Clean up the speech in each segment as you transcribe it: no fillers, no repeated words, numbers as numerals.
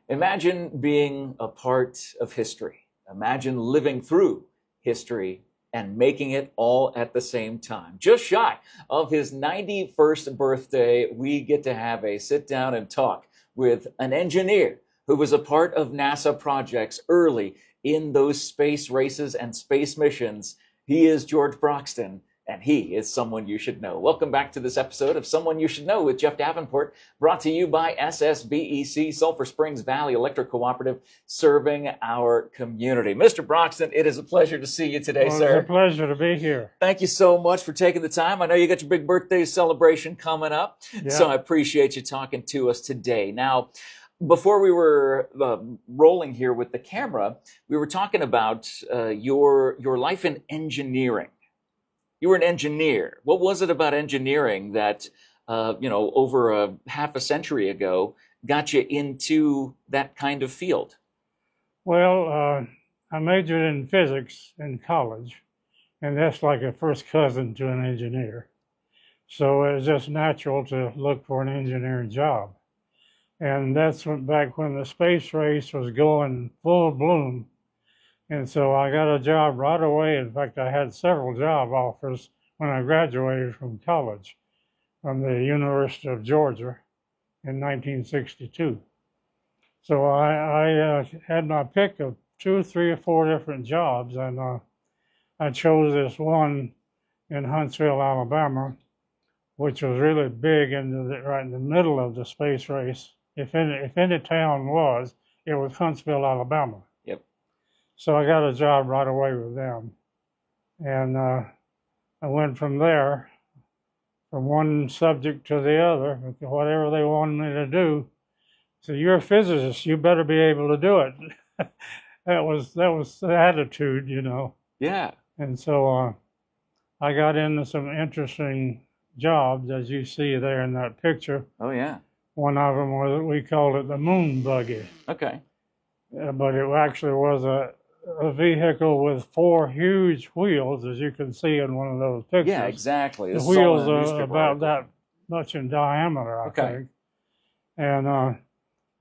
Imagine being a part of history. Imagine living through history and making it all at the same time. Just shy of his 91st birthday, we get to have a sit down and talk with an engineer who was a part of NASA projects early in those space races and space missions. He is George Broxton, and he is someone you should know. Welcome back to this episode of Someone You Should Know with Jeff Davenport, brought to you by SSVEC, Sulphur Springs Valley Electric Cooperative, serving our community. Mr. Broxton, it is a pleasure to see you today, sir. It's a pleasure to be here. Thank you so much for taking the time. I know you got your big birthday celebration coming up, so I appreciate you talking to us today. Now, before we were rolling here with the camera, we were talking about your life in engineering. You were an engineer. What was it about engineering that, over a half a century ago, got you into that kind of field? Well, I majored in physics in college, and that's like a first cousin to an engineer. So it was just natural to look for an engineering job. And that's back when the space race was going full bloom. And so I got a job right away. In fact, I had several job offers when I graduated from college from the University of Georgia in 1962. So I had my pick of 2, 3, or 4 different jobs, and I chose this one in Huntsville, Alabama, which was really big right in the middle of the space race. If any town was, it was Huntsville, Alabama. Yep. So I got a job right away with them. And I went from there, from one subject to the other, whatever they wanted me to do. So you're a physicist, you better be able to do it. That was the attitude, you know. Yeah. And so I got into some interesting jobs, as you see there in that picture. Oh, yeah. One of them was, we called it the moon buggy. Okay. But it actually was a vehicle with 4 huge wheels, as you can see in one of those pictures. Yeah, exactly. The wheels are about that much in diameter, I think. And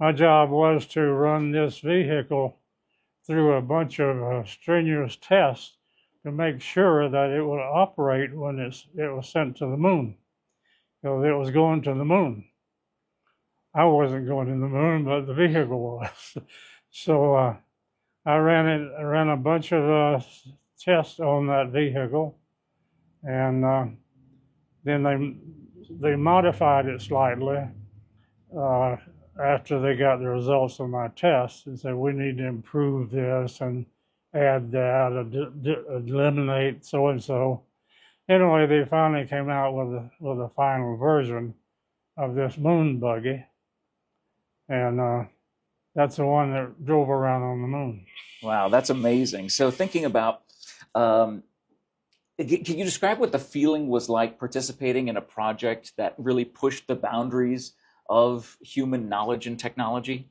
my job was to run this vehicle through a bunch of strenuous tests to make sure that it would operate when it was sent to the moon. So it was going to the moon. I wasn't going to the moon, but the vehicle was. So I ran a bunch of tests on that vehicle, and then they modified it slightly after they got the results of my tests and said, we need to improve this and add that, eliminate so and so. Anyway, they finally came out with a final version of this moon buggy. And that's the one that drove around on the moon. Wow, that's amazing. So thinking about, can you describe what the feeling was like participating in a project that really pushed the boundaries of human knowledge and technology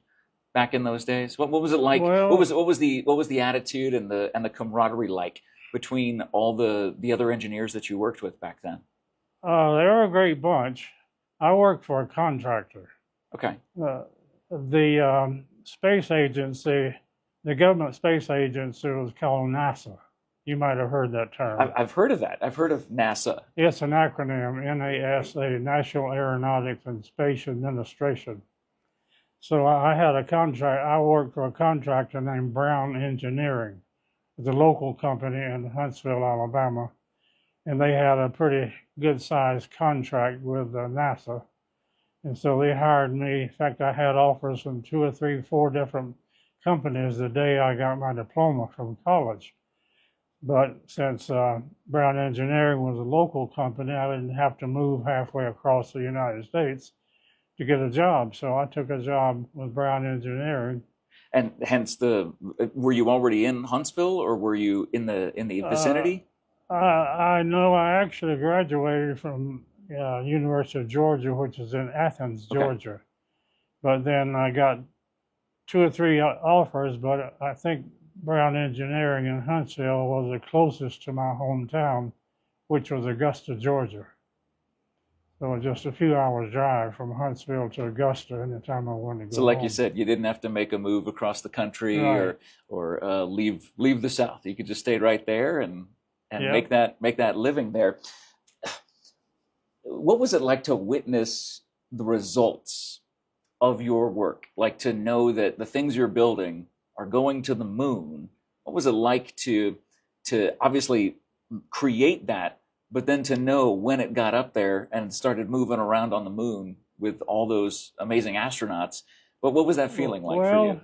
back in those days? What was it like? Well, what was the attitude and the camaraderie like between all the other engineers that you worked with back then? They were a great bunch. I worked for a contractor. Okay. The space agency, the government space agency, was called NASA. You might have heard that term. I've heard of that. I've heard of NASA. It's an acronym, NASA, National Aeronautics and Space Administration. So I had a contract. I worked for a contractor named Brown Engineering. It's a local company in Huntsville, Alabama, and they had a pretty good-sized contract with NASA. And so they hired me. In fact, I had offers from 2 or 3, 4 different companies the day I got my diploma from college. But since Brown Engineering was a local company, I didn't have to move halfway across the United States to get a job. So I took a job with Brown Engineering. And hence were you already in Huntsville, or were you in the vicinity? I know I actually graduated from University of Georgia, which is in Athens, Georgia. Okay. But then I got 2 or 3 offers, but I think Brown Engineering in Huntsville was the closest to my hometown, which was Augusta, Georgia. So it was just a few hours drive from Huntsville to Augusta anytime I wanted to So go like you home. said, you didn't have to make a move across the country Right. or leave the South. You could just stay right there and Yep. make that living there. What was it like to witness the results of your work? Like to know that the things you're building are going to the moon. What was it like to obviously create that, but then to know when it got up there and started moving around on the moon with all those amazing astronauts? But what was that feeling like for you? Well,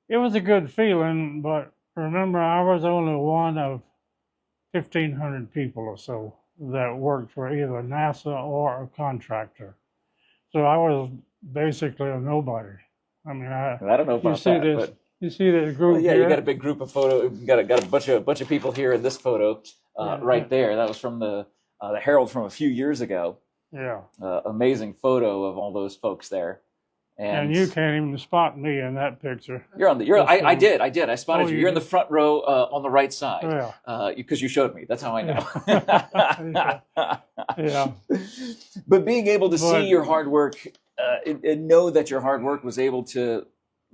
it was a good feeling, but remember, I was only one of 1,500 people or so that worked for either NASA or a contractor. So I was basically a nobody. I mean, I don't know you about see that, this, but you see this well, group yeah, you got a here. big group of photo. You got a bunch of people here in this photo, Yeah, right there. That was from the Herald from a few years ago. yeah. Amazing photo of all those folks there. And And you can't even spot me in that picture. you're Just I from, did I oh, spotted you. you You're in the did. front row on the right side Yeah, because you showed me. That's how I yeah, know. yeah. But being able to see But your hard work and know that your hard work was able to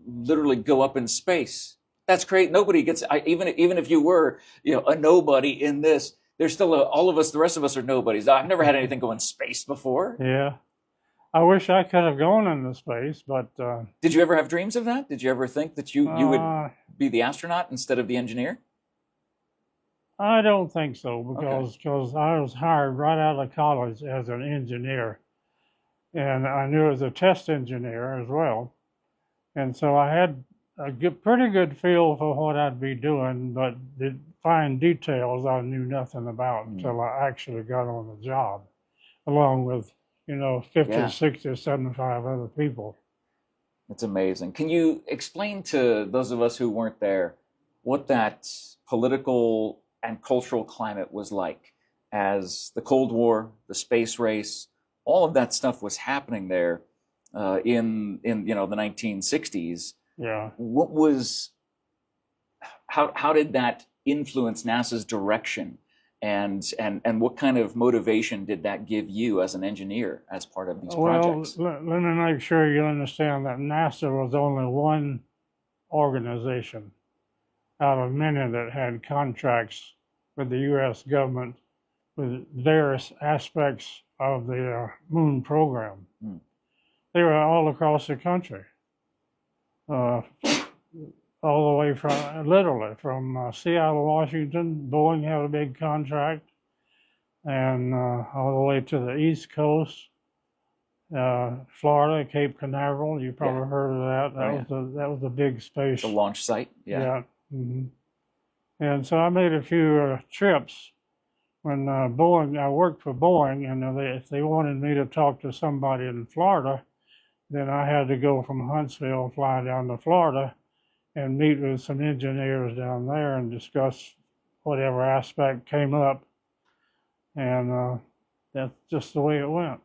literally go up in space. That's great. Nobody gets even if you were a nobody in this. There's still all of us. The rest of us are nobodies. I've never had anything go in space before. yeah, I wish I could have gone into space, but Did you ever have dreams of that? Did you ever think that you would uh, be the astronaut instead of the engineer? I don't think so Okay. because I was hired right out of college as an engineer, and I knew as a test engineer as well, and so I had a pretty good feel for what I'd be doing, but the fine details I knew nothing about Hmm. until I actually got on the job, along with 50, Yeah, 60, 75 other people. it's amazing. Can you explain to those of us who weren't there what that political and cultural climate was like as the Cold War, the space race, all of that stuff was happening there in the 1960s? Yeah. What was how did that influence NASA's direction, and what kind of motivation did that give you as an engineer as part of these Well, projects? let me make sure you understand that NASA was only one organization out of many that had contracts with the U.S. government with various aspects of the moon program. Hmm. They were all across the country, uh, all the way from literally from Seattle, Washington. Boeing had a big contract, and all the way to the East Coast. Florida, Cape Canaveral. You Yeah. probably heard of that. Oh yeah. That was a big space. The launch site. Yeah. Yeah. Hmm. And so I made a few trips when Boeing. I worked for Boeing, and if they wanted me to talk to somebody in Florida, then I had to go from Huntsville, fly down to Florida, and meet with some engineers down there and discuss whatever aspect came up. And that's just the way it went.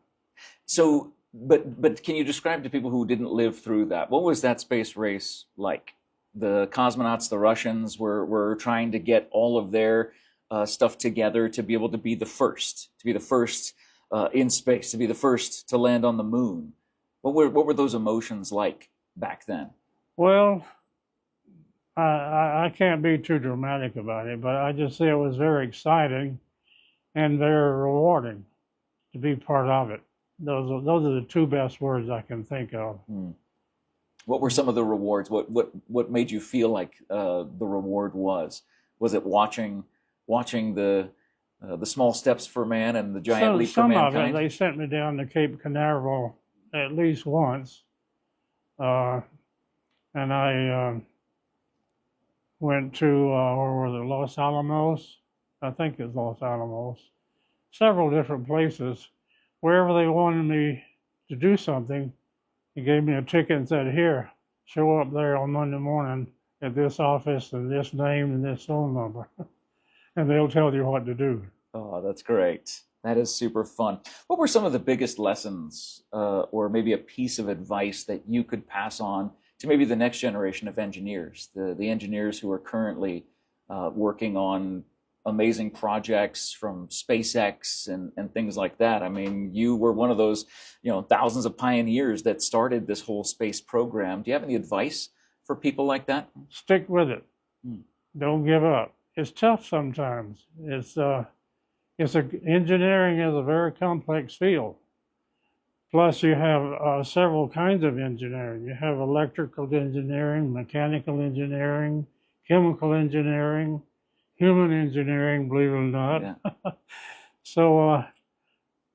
So, but can you describe to people who didn't live through that? What was that space race like? The cosmonauts, the Russians, were trying to get all of their stuff together to be able to be the first, in space, to be the first to land on the moon. What were those emotions like back then? Well, I can't be too dramatic about it, but I just say it was very exciting and very rewarding to be part of it. Those are the two best words I can think of. Hmm. What were some of the rewards? What made you feel like the reward was? Was it watching the small steps for man and the giant So leap for some of it, mankind? they sent me down to Cape Canaveral at least once, uh, and I went to where was it, Los Alamos? I think it's Los Alamos. Several different places. Wherever they wanted me to do something, he gave me a ticket and said, "Here, show up there on Monday morning at this office and this name and this phone number, and they'll tell you what to do." Oh, that's great. That is super fun. What were some of the biggest lessons, or maybe a piece of advice that you could pass on to maybe the next generation of engineers, the engineers who are currently working on amazing projects from SpaceX and things like that. I mean, you were one of those, thousands of pioneers that started this whole space program. Do you have any advice for people like that? Stick with it. Don't give up. It's tough sometimes. Engineering is a very complex field. Plus, you have several kinds of engineering. You have electrical engineering, mechanical engineering, chemical engineering, human engineering, believe it or not. Yeah. So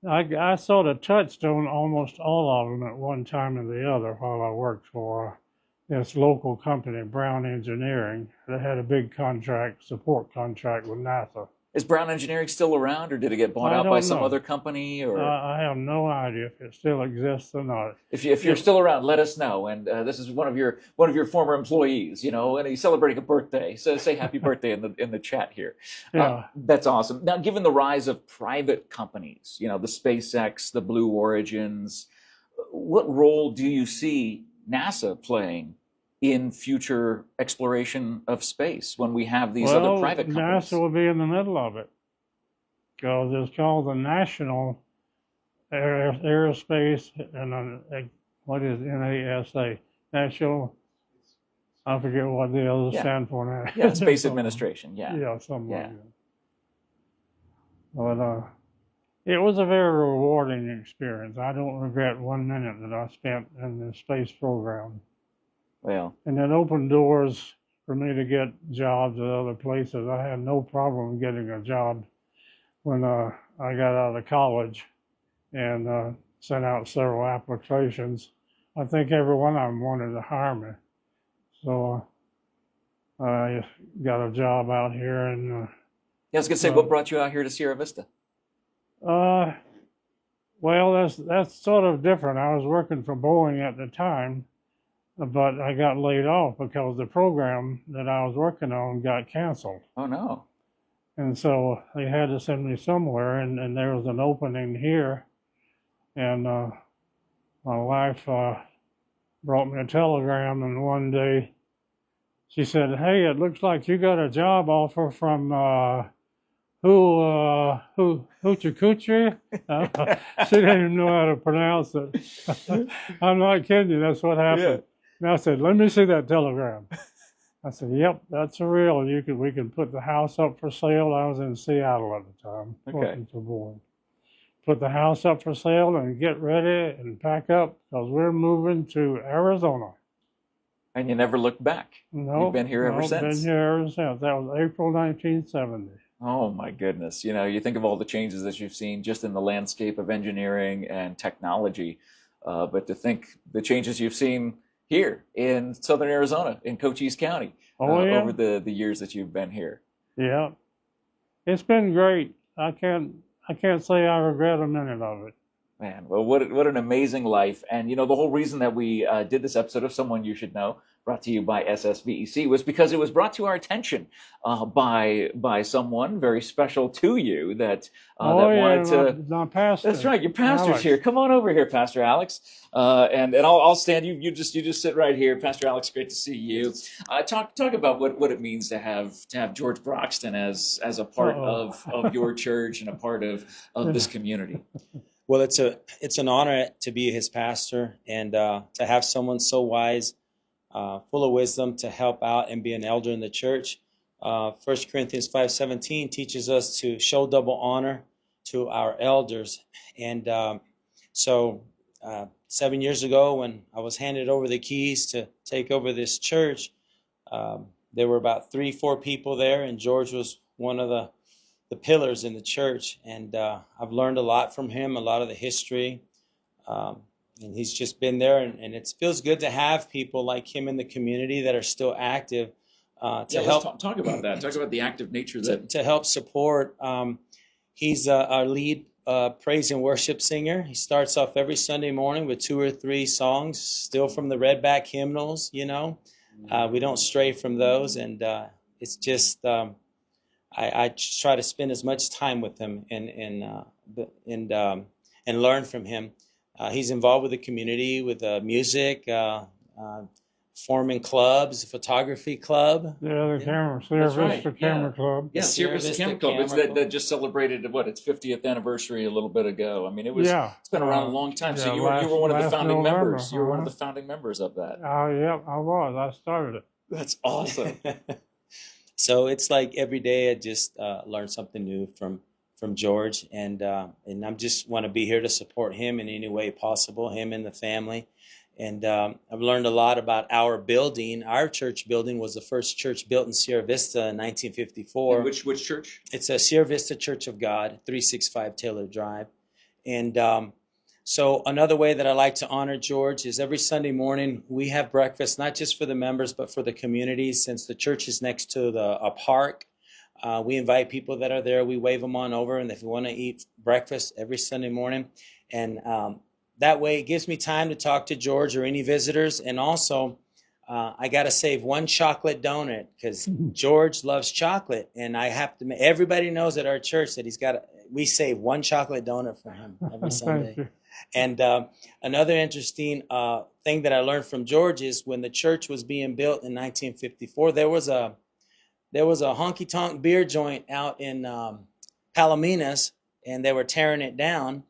I sort of touched on almost all of them at one time or the other while I worked for this local company, Brown Engineering. They had a big support contract with NASA. Is Brown Engineering still around, or did it get bought out by some other company? Or I have no idea if it still exists or not. If you're still around, let us know. And this is one of your former employees, and he's celebrating a birthday. So say happy birthday in the chat here. Yeah. That's awesome. Now, given the rise of private companies, the SpaceX, the Blue Origins, what role do you see NASA playing in future exploration of space when we have these other private companies? NASA will be in the middle of it because it's called the National Aerospace and what is NASA? National. I forget what the others stand for now. Yeah, Space Administration. Yeah. Yeah, something like that. But it was a very rewarding experience. I don't regret 1 minute that I spent in the space program. Well, and it opened doors for me to get jobs at other places. I had no problem getting a job when I got out of college and sent out several applications. I think every one of them wanted to hire me. So I got a job out here. And I was going to say, what brought you out here to Sierra Vista? Well, that's sort of different. I was working for Boeing at the time, but I got laid off because the program that I was working on got canceled. Oh, no. And so they had to send me somewhere, and there was an opening here. And my wife brought me a telegram, and one day she said, "Hey, it looks like you got a job offer from Hoochie Coochie." She didn't even know how to pronounce it. I'm not kidding you, that's what happened. Yeah. And I said, "Let me see that telegram." I said, "Yep, that's real. We can put the house up for sale." I was in Seattle at the time, working for Boeing. Put the house up for sale and get ready and pack up because we're moving to Arizona. And you never looked back. No, you've been here ever since. Been here ever since. That was April 1970. Oh my goodness! You think of all the changes that you've seen just in the landscape of engineering and technology, but to think the changes you've seen here in southern Arizona, in Cochise County, over the years that you've been here. Yeah, it's been great. I can't say I regret a minute of it. Man, well, what an amazing life. And, the whole reason that we did this episode of Someone You Should Know, brought to you by SSVEC, was because it was brought to our attention by someone very special to you that wanted to... my pastor. That's right, your pastor's Alex. Here. Come on over here, Pastor Alex. And I'll stand. You just sit right here. Pastor Alex, great to see you. Talk about what it means to have George Broxton as a part of your church and a part of this community. Well, it's an honor to be his pastor and to have someone so wise, full of wisdom to help out and be an elder in the church. 1 Corinthians 5:17 teaches us to show double honor to our elders. And so 7 years ago, when I was handed over the keys to take over this church, there were about 3-4 people there, and George was one of the pillars in the church, and I've learned a lot from him, a lot of the history, and he's just been there, and it feels good to have people like him in the community that are still active to help. Talk about that. Talk about the active nature to help support. He's our lead praise and worship singer. He starts off every Sunday morning with 2 or 3 songs, still from the Redback hymnals. We don't stray from those, and it's just. I try to spend as much time with him and learn from him. He's involved with the community, with music, forming clubs, photography club. Yeah, the camera, Sierra That's right, Vista yeah. Camera Club. Yeah, Sierra Vista Camera Club, which Camera that just celebrated its 50th anniversary a little bit ago. I mean, it's been around a long time. So yeah, you were one of the last founding November, members. You were one of the founding members of that. Yeah, I was. I started it. That's awesome. So it's like every day I just learn something new from George, and I just want to be here to support him in any way possible, him and the family. And I've learned a lot about our building. Our church building was the first church built in Sierra Vista in 1954. And which church? It's a Sierra Vista Church of God, 365 Taylor Drive. And so another way that I like to honor George is every Sunday morning we have breakfast, not just for the members, but for the community. Since the church is next to a park, we invite people that are there. We wave them on over, and if you want to eat breakfast every Sunday morning. And that way it gives me time to talk to George or any visitors. And also, I got to save one chocolate donut because George loves chocolate. And I have to, everybody knows at our church that we save one chocolate donut for him every Sunday. And another interesting thing that I learned from George is when the church was being built in 1954, there was a honky-tonk beer joint out in Palominas, and they were tearing it down.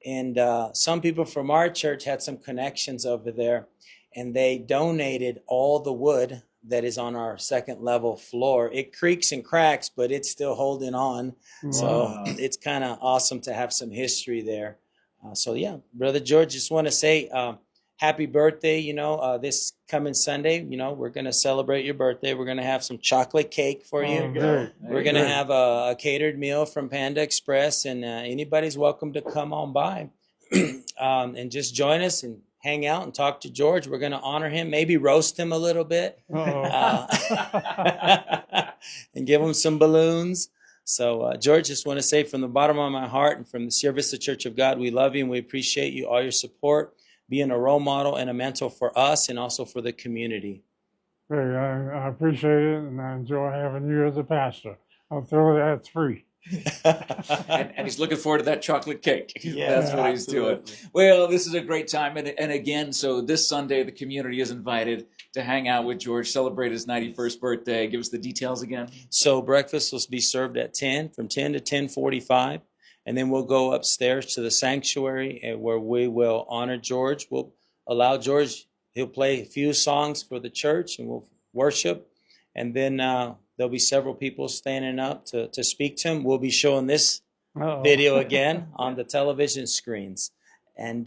And some people from our church had some connections over there, and they donated all the wood that is on our second level floor. It creaks and cracks, but it's still holding on. Wow. So it's kind of awesome to have some history there. So yeah, Brother George, just want to say happy birthday. This coming Sunday, we're going to celebrate your birthday. We're going to have some chocolate cake for you. We're going to have a catered meal from Panda Express, and anybody's welcome to come on by and just join us and hang out and talk to George. We're going to honor him, maybe roast him a little bit, and give him some balloons. So, George, just want to say from the bottom of my heart and from the Sierra Vista Church of God, we love you and we appreciate you, all your support, being a role model and a mentor for us and also for the community. Hey, I appreciate it, and I enjoy having you as a pastor. I'll throw that free. and he's looking forward to that chocolate cake. Yeah, that's what he's doing. Well, this is a great time. And again, so this Sunday, the community is invited to hang out with George, celebrate his 91st birthday. Give us the details again. So breakfast will be served at 10, from 10 to 10:45. And then we'll go upstairs to the sanctuary where we will honor George. We'll allow George, he'll play a few songs for the church and we'll worship. And then there'll be several people standing up to speak to him. We'll be showing this video again on the television screens. And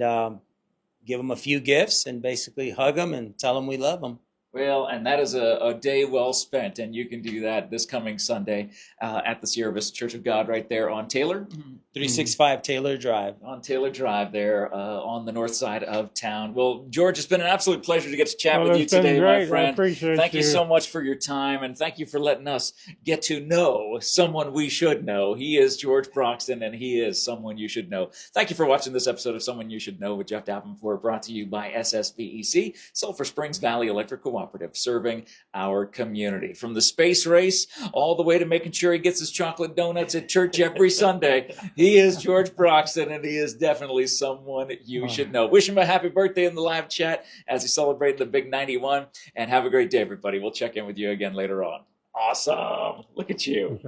give them a few gifts and basically hug them and tell them we love them. Well, and that is a day well spent, and you can do that this coming Sunday at the Sierra Vista Church of God right there on Taylor. 365 Taylor Drive. On Taylor Drive there on the north side of town. Well, George, it's been an absolute pleasure to get to chat with you today, my friend. I appreciate Thank you so much for your time, and thank you for letting us get to know someone we should know. He is George Broxton, and he is someone you should know. Thank you for watching this episode of Someone You Should Know with Jeff Davenport, brought to you by SSVEC, Sulphur Springs Valley Electric Cooperative, serving our community. From the space race all the way to making sure he gets his chocolate donuts at church every Sunday, he is George Broxton, and he is definitely someone you should know. Wish him a happy birthday in the live chat as he celebrates the big 91, and have a great day, everybody. We'll check in with you again later on. Awesome. Look at you.